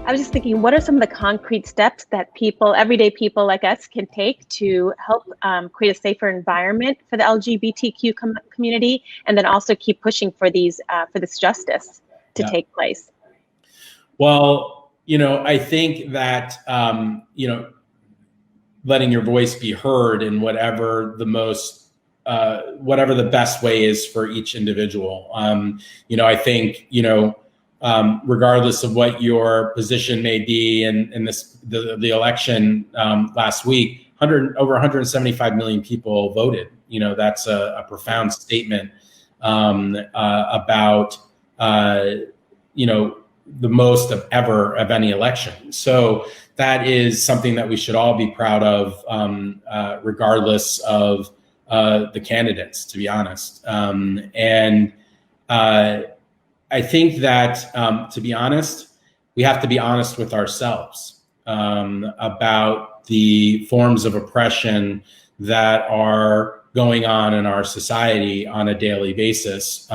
I was just thinking, what are some of the concrete steps that people, everyday people like us, can take to help create a safer environment for the LGBTQ community, and then also keep pushing for these for this justice to take place? Well, I think that letting your voice be heard in whatever the best way is for each individual. I think regardless of what your position may be in the election last week, over 175 million people voted. That's a profound statement about the most of any election. So that is something that we should all be proud of, regardless of the candidates, to be honest. I think that, to be honest, we have to be honest with ourselves about the forms of oppression that are going on in our society on a daily basis.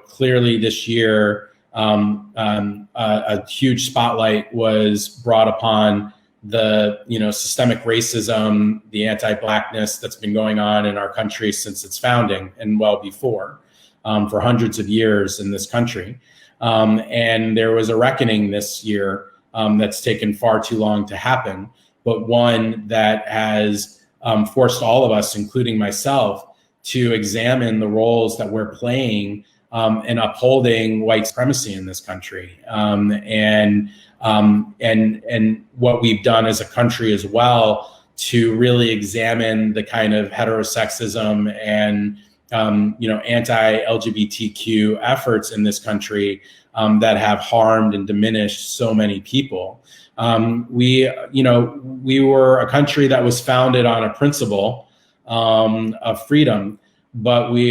Clearly this year, a huge spotlight was brought upon the systemic racism, the anti-Blackness that's been going on in our country since its founding and well before, for hundreds of years in this country. And there was a reckoning this year that's taken far too long to happen, but one that has forced all of us, including myself, to examine the roles that we're playing in upholding white supremacy in this country, and what we've done as a country as well to really examine the kind of heterosexism and anti-LGBTQ efforts in this country that have harmed and diminished so many people. We were a country that was founded on a principle of freedom, but we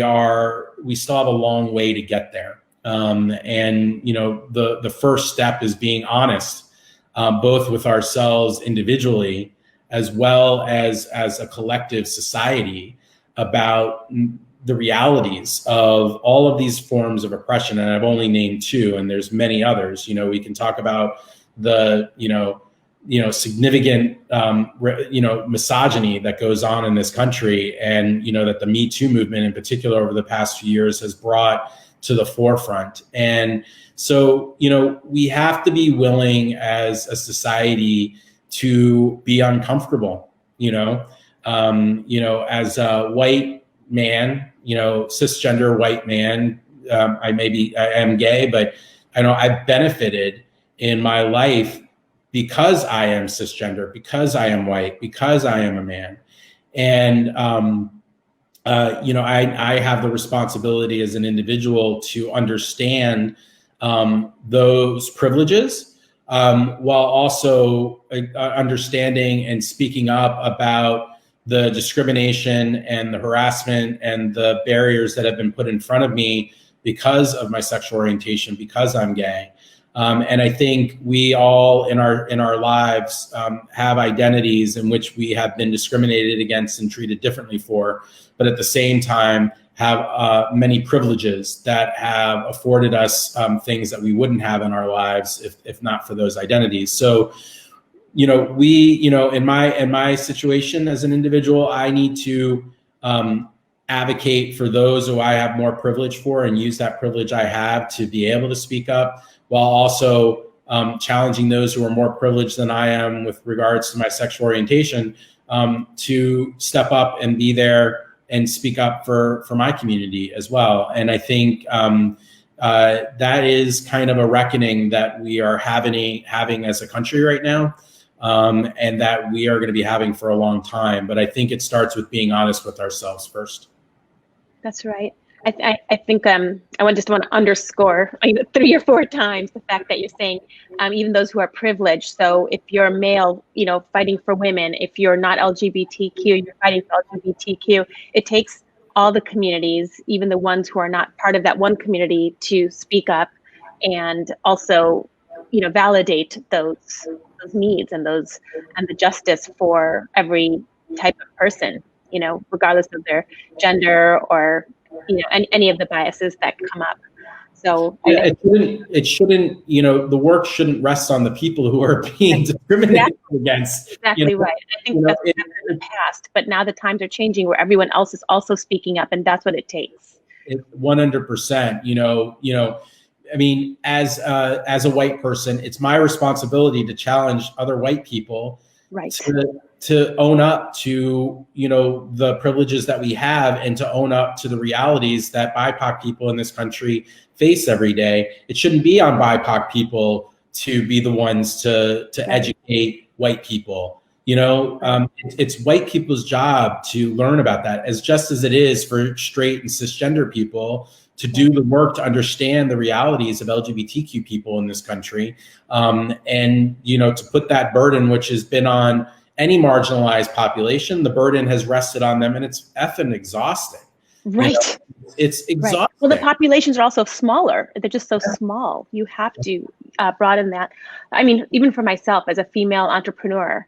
still have a long way to get there. The first step is being honest, both with ourselves individually, as well as a collective society, about the realities of all of these forms of oppression. And I've only named two, and there's many others. We can talk about the, significant, misogyny that goes on in this country, and, that the Me Too movement in particular over the past few years has brought to the forefront. And so, we have to be willing as a society to be uncomfortable, as a white man, cisgender white man. I am gay, but I've benefited in my life because I am cisgender, because I am white, because I am a man. And, I have the responsibility as an individual to understand those privileges, while also understanding and speaking up about the discrimination and the harassment and the barriers that have been put in front of me because of my sexual orientation, because I'm gay. And I think we all in our lives have identities in which we have been discriminated against and treated differently for, but at the same time have many privileges that have afforded us things that we wouldn't have in our lives if not for those identities. So, in my situation as an individual, I need to advocate for those who I have more privilege for and use that privilege I have to be able to speak up, while also challenging those who are more privileged than I am with regards to my sexual orientation, to step up and be there and speak up for my community as well. And I think that is kind of a reckoning that we are having as a country right now, and that we are going to be having for a long time. But I think it starts with being honest with ourselves first. That's right. I think I just want to underscore 3 or 4 times the fact that you're saying even those who are privileged. So if you're a male, fighting for women, if you're not LGBTQ, you're fighting for LGBTQ. It takes all the communities, even the ones who are not part of that one community, to speak up and also, validate those needs and the justice for every type of person, regardless of their gender or any of the biases that come up. So Yeah, it shouldn't, the work shouldn't rest on the people who are being discriminated against. exactly right. I think that's what happened in the past, but now the times are changing where everyone else is also speaking up, and that's what it takes. 100%. I mean, as a white person, it's my responsibility to challenge other white people Right. to own up to the privileges that we have, and to own up to the realities that BIPOC people in this country face every day. It shouldn't be on BIPOC people to be the ones to Right. educate white people. It's white people's job to learn about that, as just as it is for straight and cisgender people to do the work to understand the realities of LGBTQ people in this country, and to put that burden, which has been on any marginalized population, the burden has rested on them, and it's effing exhausting. Right. It's exhausting. Right. Well, the populations are also smaller. They're just so small. You have to broaden that. I mean, even for myself as a female entrepreneur,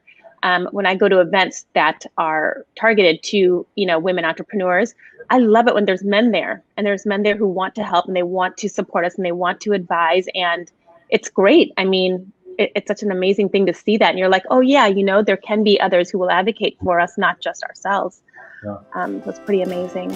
when I go to events that are targeted to, women entrepreneurs, I love it when there's men there, and there's men there who want to help, and they want to support us, and they want to advise. And it's great. I mean, it's such an amazing thing to see that. And you're like, oh yeah, there can be others who will advocate for us, not just ourselves. Yeah. That's pretty amazing.